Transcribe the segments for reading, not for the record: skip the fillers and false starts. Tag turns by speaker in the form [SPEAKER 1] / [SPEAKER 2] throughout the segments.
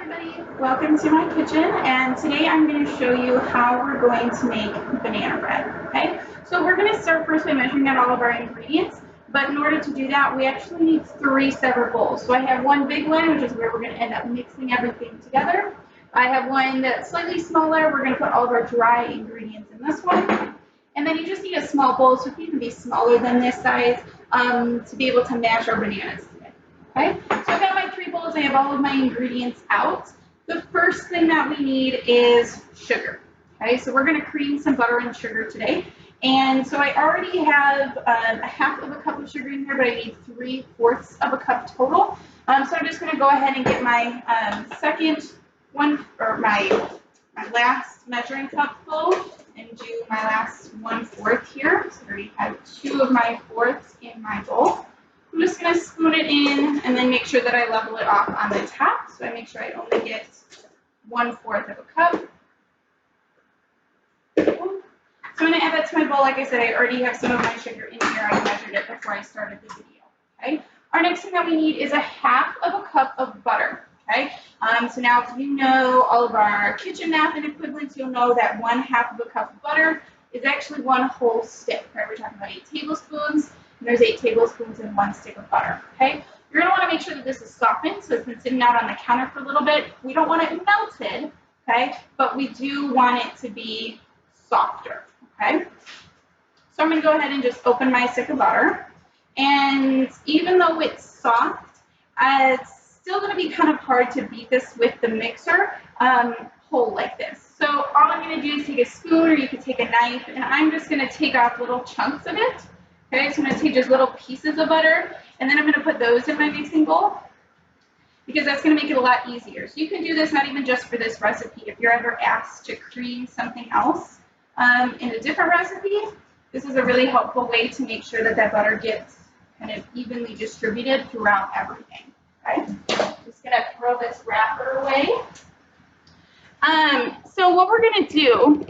[SPEAKER 1] everybody, welcome to my kitchen, and today I'm going to show you how we're going to make banana bread, okay? So we're going to start first by measuring out all of our ingredients, but in order to do that, we actually need 3 separate bowls. So I have one big one, which is where we're going to end up mixing everything together. I have one that's slightly smaller. We're going to put all of our dry ingredients in this one. And then you just need a small bowl, so it can even be smaller than this size, to be able to mash our bananas. Okay, so I've got my 3 bowls. I have all of my ingredients out. The first thing that we need is sugar. Okay, so we're going to cream some butter and sugar today. And so I already have a half of a cup of sugar in here, but I need 3/4 of a cup total. So I'm just going to go ahead and get my second one, or my last measuring cup full, and do my last 1/4 here. So I already have 2 of my fourths in my bowl. I'm just going to spoon it in and then make sure that I level it off on the top. So I make sure I only get 1/4 of a cup. So I'm going to add that to my bowl. Like I said, I already have some of my sugar in here. I measured it before I started the video. Okay. Our next thing that we need is a half of a cup of butter. Okay. So now if you know all of our kitchen math and equivalents, you'll know that 1/2 of a cup of butter is actually 1 whole stick. Right? We're talking about 8 tablespoons. And there's 8 tablespoons in 1 stick of butter, okay? You're going to want to make sure that this is softened, so it's been sitting out on the counter for a little bit. We don't want it melted, okay? But we do want it to be softer, okay? So I'm going to go ahead and just open my stick of butter. And even though it's soft, it's still going to be kind of hard to beat this with the mixer whole like this. So all I'm going to do is take a spoon, or you could take a knife, and I'm just going to take off little chunks of it. Okay, so I'm going to take just little pieces of butter, and then I'm going to put those in my mixing bowl, because that's going to make it a lot easier. So you can do this not even just for this recipe. If you're ever asked to cream something else in a different recipe, this is a really helpful way to make sure that that butter gets kind of evenly distributed throughout everything. Okay, just going to throw this wrapper away. So what we're going to do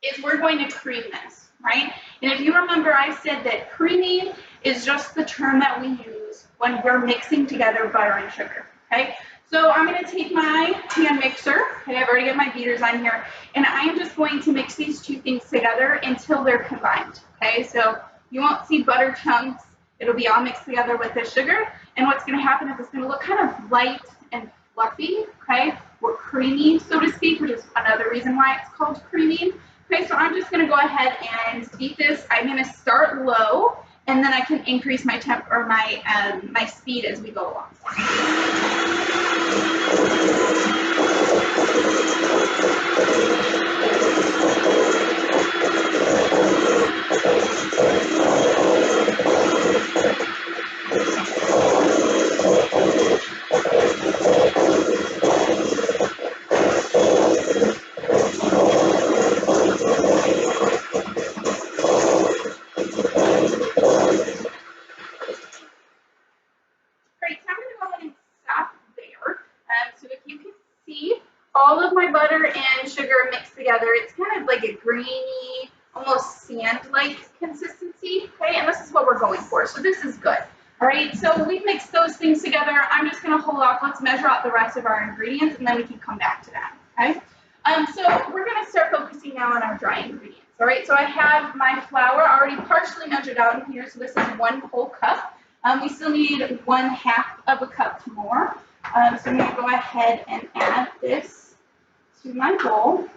[SPEAKER 1] is we're going to cream this, right? And if you remember, I said that creaming is just the term that we use when we're mixing together butter and sugar, okay? So I'm going to take my hand mixer, okay, I've already got my beaters on here, and I am just going to mix these 2 things together until they're combined, okay? So you won't see butter chunks, it'll be all mixed together with the sugar, and what's going to happen is it's going to look kind of light and fluffy, okay? Or creamy, so to speak, which is another reason why it's called creaming. Okay, so I'm just going to go ahead and beat this. I'm going to start low, and then I can increase my temp or my speed as we go along. All of my butter and sugar mixed together. It's kind of like a grainy, almost sand-like consistency, okay? And this is what we're going for, so this is good. All right, so we've mixed those things together. I'm just going to hold off. Let's measure out the rest of our ingredients, and then we can come back to that, okay? So we're going to start focusing now on our dry ingredients. All right, so I have my flour already partially measured out in here, so this is 1 whole cup. We still need 1/2 of a cup more. So I'm going to go ahead and add this to my bowl.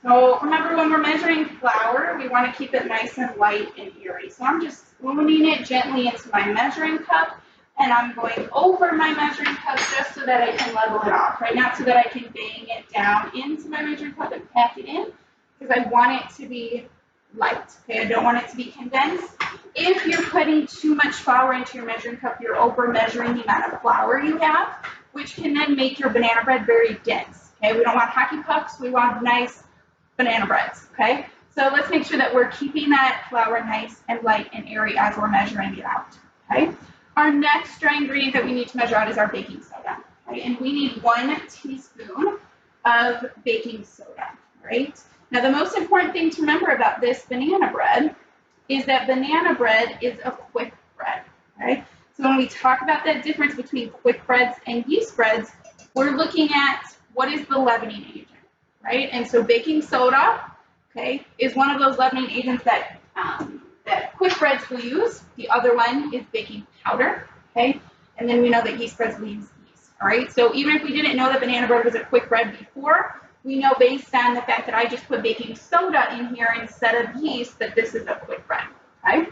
[SPEAKER 1] So remember, when we're measuring flour, we want to keep it nice and light and airy. So I'm just spooning it gently into my measuring cup, and I'm going over my measuring cup just so that I can level it off, right? Not so that I can bang it down into my measuring cup and pack it in, because I want it to be light, okay? I don't want it to be condensed. If you're putting too much flour into your measuring cup, you're over measuring the amount of flour you have, which can then make your banana bread very dense, okay? We don't want hockey pucks, we want nice banana breads, okay? So let's make sure that we're keeping that flour nice and light and airy as we're measuring it out, okay? Our next dry ingredient that we need to measure out is our baking soda, okay? And we need 1 teaspoon of baking soda, right? Now, the most important thing to remember about this banana bread is that banana bread is a quick bread, right? So when when we talk about that difference between quick breads and yeast breads, we're looking at what is the leavening agent, right? And so baking soda, okay, is one of those leavening agents that quick breads will use. The other one is baking powder, okay? And then we know that yeast breads will use yeast, all right? So even if we didn't know that banana bread was a quick bread before, we know based on the fact that I just put baking soda in here instead of yeast that this is a quick bread, okay?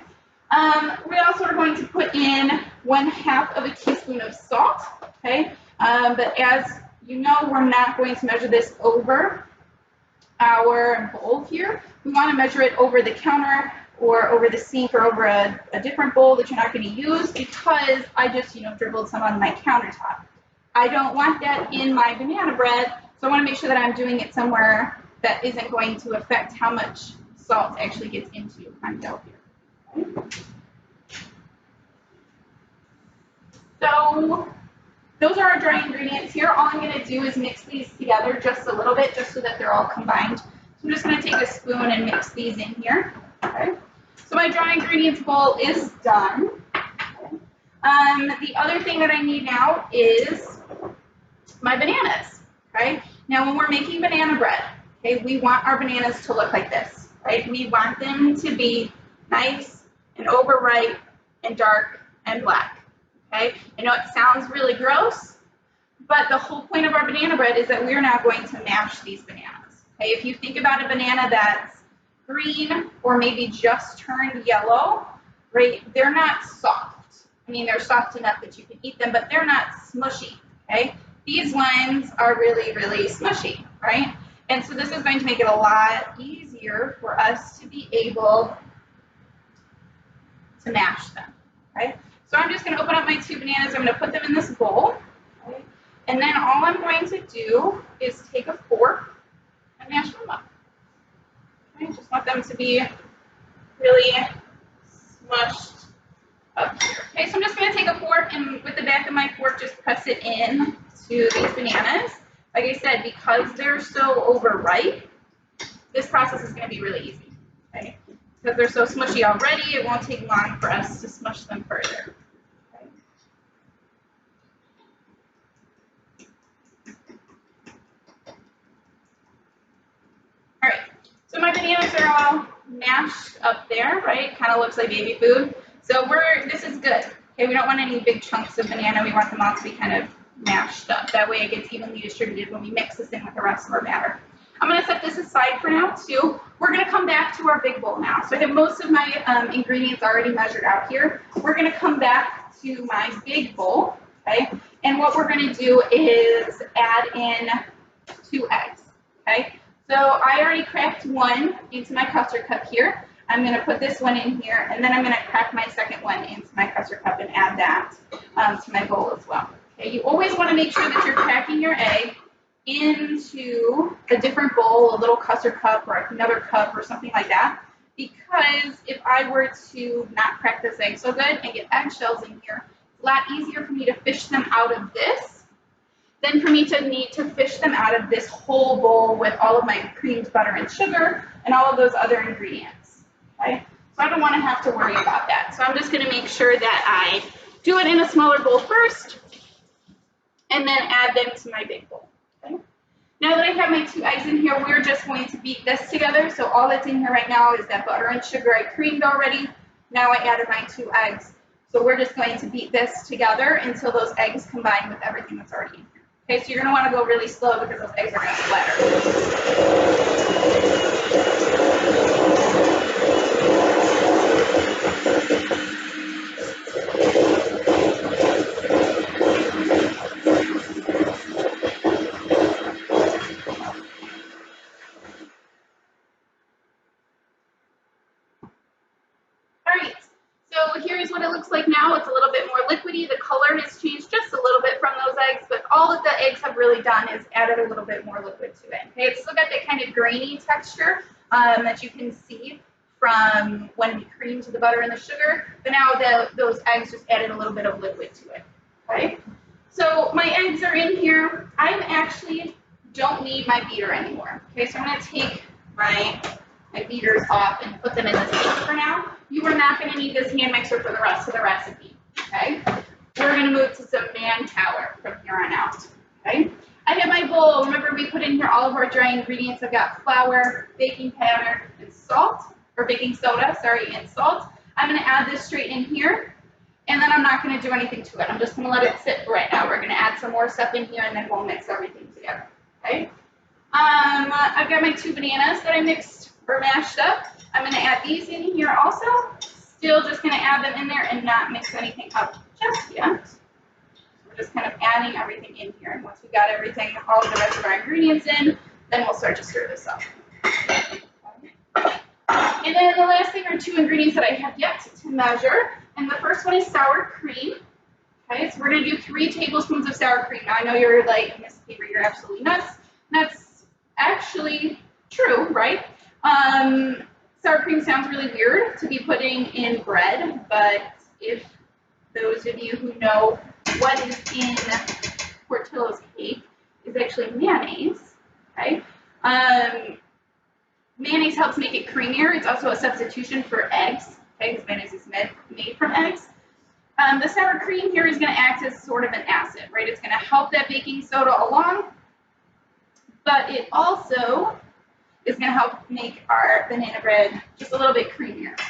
[SPEAKER 1] We also are going to put in 1/2 of a teaspoon of salt, okay? But as you know, we're not going to measure this over our bowl here. We want to measure it over the counter or over the sink or over a different bowl that you're not going to use because I just, dribbled some on my countertop. I don't want that in my banana bread, so I want to make sure that I'm doing it somewhere that isn't going to affect how much salt actually gets into my dough here. Okay. So those are our dry ingredients here. All I'm going to do is mix these together just a little bit, just so that they're all combined. So I'm just going to take a spoon and mix these in here. Okay. So my dry ingredients bowl is done. Okay. The other thing that I need now is my bananas. Okay. Now, when we're making banana bread, okay, we want our bananas to look like this, right? We want them to be nice and overripe and dark and black. Okay? I know it sounds really gross, but the whole point of our banana bread is that we're now going to mash these bananas. Okay? If you think about a banana that's green or maybe just turned yellow, right? They're not soft. I mean, they're soft enough that you can eat them, but they're not smushy. Okay? These ones are really, really smushy, right? And so this is going to make it a lot easier for us to be able to mash them. Okay? So I'm just going to open up my 2 bananas. I'm going to put them in this bowl. Okay? And then all I'm going to do is take a fork and mash them up. Okay? Just want them to be really smushed up here. Okay, so I'm just going to take a fork and with the back of my fork just press it in to these bananas. Like I said, because they're so overripe, this process is going to be really easy. Okay? Because they're so smushy already, it won't take long for us to smush them further. Okay. All right, so my bananas are all mashed up there, right? Kind of looks like baby food. So this is good. Okay, we don't want any big chunks of banana. We want them all to be kind of mashed up. That way it gets evenly distributed when we mix this in with the rest of our batter. I'm going to set this aside for now too. We're going to come back to our big bowl now. So I have most of my ingredients already measured out here. We're going to come back to my big bowl, okay? And what we're going to do is add in 2 eggs, okay? So I already cracked one into my custard cup here. I'm going to put this one in here, and then I'm going to crack my second one into my custard cup and add that to my bowl as well. Okay? You always want to make sure that you're cracking your egg into a different bowl, a little custard cup or another cup or something like that, because if I were to not crack this egg so good and get eggshells in here, it's a lot easier for me to fish them out of this than for me to need to fish them out of this whole bowl with all of my creamed butter and sugar and all of those other ingredients. Okay? So I don't want to have to worry about that. So I'm just going to make sure that I do it in a smaller bowl first and then add them to my big bowl. Okay. Now that I have my 2 eggs in here, we're just going to beat this together. So all that's in here right now is that butter and sugar I creamed already. Now I added my 2 eggs. So we're just going to beat this together until those eggs combine with everything that's already in here. Okay, so you're going to want to go really slow because those eggs are going to splatter. Here's what it looks like now. It's a little bit more liquidy. The color has changed just a little bit from those eggs, but all that the eggs have really done is added a little bit more liquid to it. Okay, it's still got that kind of grainy texture that you can see from when we creamed the butter and the sugar, but now those eggs just added a little bit of liquid to it. Okay, so my eggs are in here. I actually don't need my beater anymore. Okay, so I'm going to take my beaters off and put them in this pan for now. You are not going to need this hand mixer for the rest of the recipe, okay? dry ingredients. I've got flour, baking powder, and salt, or baking soda, sorry, and salt. I'm going to add this straight in here, and then I'm not going to do anything to it. I'm just going to let it sit right now. We're going to add some more stuff in here, and then we'll mix everything together, okay? I've got my 2 bananas that I mixed or mashed up. I'm going to add these in here also. Still just going to add them in there and not mix anything up just yet. We're just kind of adding everything in here. And once we got everything, all of the rest of our ingredients in, then we'll start to stir this up. And then the last thing are 2 ingredients that I have yet to measure. And the first one is sour cream. Okay, so we're going to do 3 tablespoons of sour cream. Now I know you're like, Miss Paper, you're absolutely nuts. That's actually true, right? Sour cream sounds really weird to be putting in bread, but if those of you who know what is in Portillo's cake is actually mayonnaise, okay? Mayonnaise helps make it creamier. It's also a substitution for eggs, okay, because mayonnaise is made from eggs. The sour cream here is going to act as sort of an acid, right? It's going to help that baking soda along, but it also is going to help make our banana bread just a little bit creamier.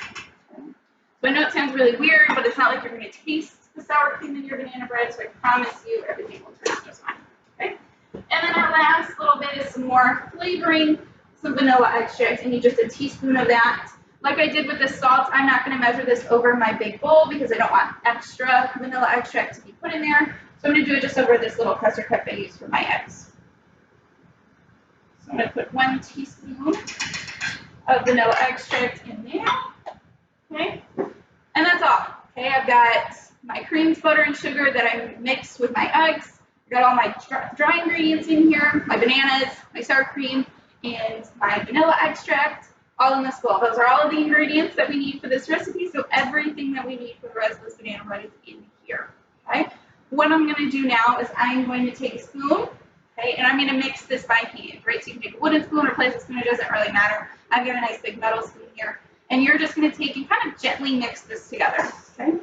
[SPEAKER 1] So I know it sounds really weird, but it's not like you're going to taste the sour cream in your banana bread, so I promise you everything will turn out just fine. Okay? And then our last little bit is some more flavoring, some vanilla extract. I need just a teaspoon of that. Like I did with the salt, I'm not going to measure this over my big bowl because I don't want extra vanilla extract to be put in there. So I'm going to do it just over this little pressure cup I use for my eggs. So I'm going to put 1 teaspoon of vanilla extract in there, okay? And that's all, okay? I've got my creams, butter, and sugar that I mixed with my eggs. I've got all my dry ingredients in here, my bananas, my sour cream, and my vanilla extract, all in this bowl. Those are all of the ingredients that we need for this recipe, so everything that we need for the rest of this banana bread is in here, okay? What I'm going to do now is I'm going to take a spoon, okay, and I'm going to mix this by hand, right? So you can take a wooden spoon or plastic spoon, it doesn't really matter. I've got a nice big metal spoon here, and you're just going to take and kind of gently mix this together, okay?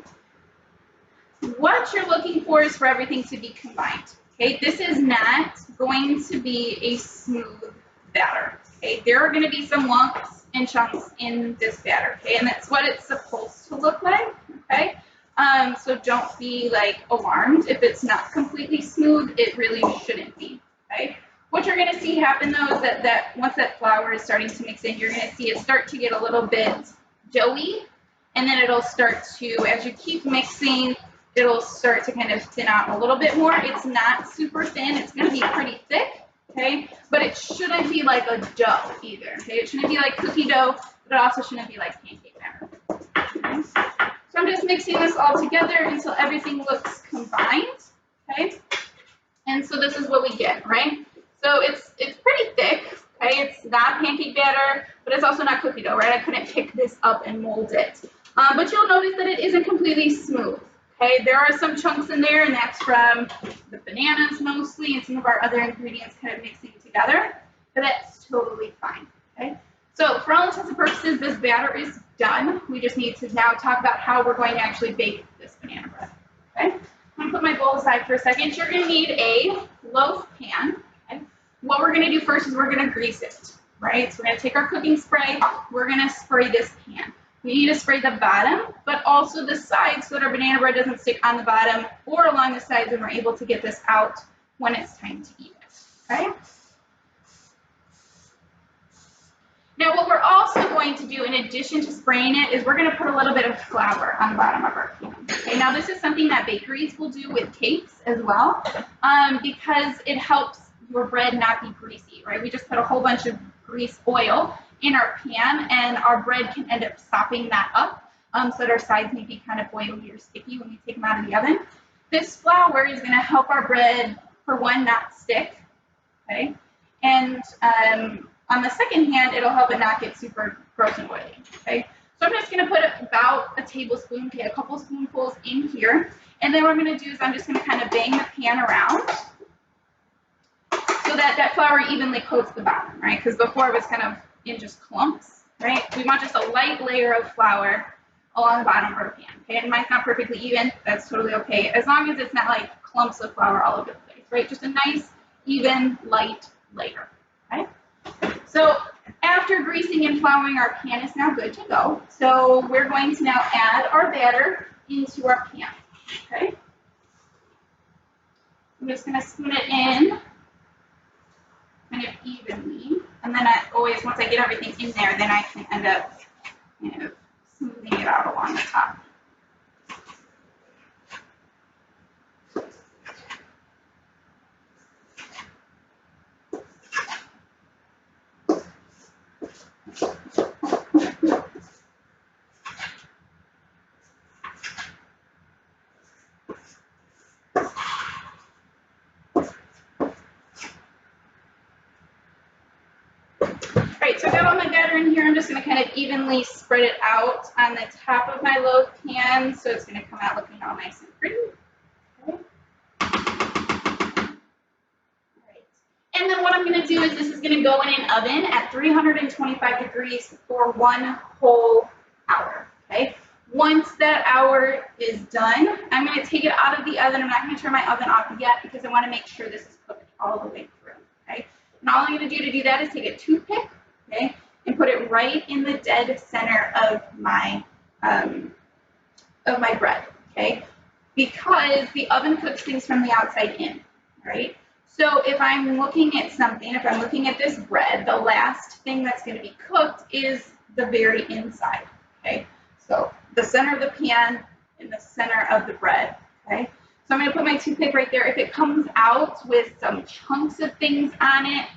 [SPEAKER 1] What you're looking for is for everything to be combined, okay? This is not going to be a smooth batter, okay? There are going to be some lumps and chunks in this batter, okay? And that's what it's supposed to look like, okay? So don't be like alarmed if it's not completely smooth. It really shouldn't be, okay? What you're going to see happen though is that once that flour is starting to mix in, you're going to see it start to get a little bit doughy, and then it'll start to, as you keep mixing, it'll start to kind of thin out a little bit more. It's not super thin. It's going to be pretty thick, okay? But it shouldn't be like a dough either, okay? It shouldn't be like cookie dough, but it also shouldn't be like pancake batter. Okay? So I'm just mixing this all together until everything looks combined, okay? And so this is what we get, right? So it's pretty thick, okay? It's not pancake batter, but it's also not cookie dough, right? I couldn't pick this up and mold it. But you'll notice that it isn't completely smooth, okay? There are some chunks in there, and that's from the bananas mostly and some of our other ingredients kind of mixing together, but that's totally fine, okay? So for all intents and purposes, this batter is done. We just need to now talk about how we're going to actually bake this banana bread, okay? I'm going to put my bowl aside for a second. You're going to need a loaf pan, okay? What we're going to do first is we're going to grease it, right? So we're going to take our cooking spray. We're going to spray this pan. We need to spray the bottom, but also the sides so that our banana bread doesn't stick on the bottom or along the sides, and we're able to get this out when it's time to eat it, okay? Now what we're also going to do in addition to spraying it is we're going to put a little bit of flour on the bottom of our pan. Okay, now this is something that bakeries will do with cakes as well, because it helps your bread not be greasy, right? We just put a whole bunch of grease oil in our pan, and our bread can end up sopping that up, so that our sides may be kind of oily or sticky when we take them out of the oven. This flour is going to help our bread, for one, not stick, okay? And on the second hand, it'll help it not get super gross and oily, okay? So I'm just going to put about a tablespoon, okay, a couple spoonfuls in here. And then what I'm going to do is I'm just going to kind of bang the pan around so that that flour evenly coats the bottom, right? Because before it was kind of in just clumps, right? We want just a light layer of flour along the bottom of our pan, okay? And mine's not perfectly even. That's totally okay, as long as it's not like clumps of flour all over the place, right? Just a nice, even, light layer, okay? So after greasing and flouring, our pan is now good to go. So we're going to now add our batter into our pan, okay? I'm just going to spoon it in kind of evenly. And then once I get everything in there, then I can end up kind of smoothing it out along the top. Alright, so I got all my batter in here. I'm just going to kind of evenly spread it out on the top of my loaf pan, so it's going to come out looking all nice and pretty. Okay. Alright. And then what I'm going to do is this is going to go in an oven at 325 degrees for 1 whole hour. Okay. Once that hour is done, I'm going to take it out of the oven. I'm not going to turn my oven off yet because I want to make sure this is cooked all the way through. Okay. And all I'm going to do that is take a toothpick, okay, and put it right in the dead center of my bread, okay, because the oven cooks things from the outside in, right? So if I'm looking at something, if I'm looking at this bread, the last thing that's going to be cooked is the very inside, okay? So the center of the pan and the center of the bread, okay? So I'm going to put my toothpick right there. If it comes out with some chunks of things on it,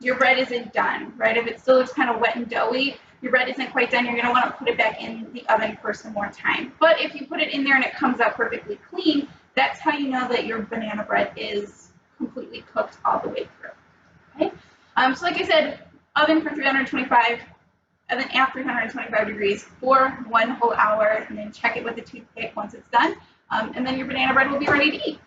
[SPEAKER 1] your bread isn't done, right? If it still looks kind of wet and doughy, your bread isn't quite done. You're going to want to put it back in the oven for some more time. But if you put it in there and it comes out perfectly clean, that's how you know that your banana bread is completely cooked all the way through, okay? So like I said, oven for 325, oven at 325 degrees for 1 whole hour, and then check it with a toothpick once it's done. And then your banana bread will be ready to eat.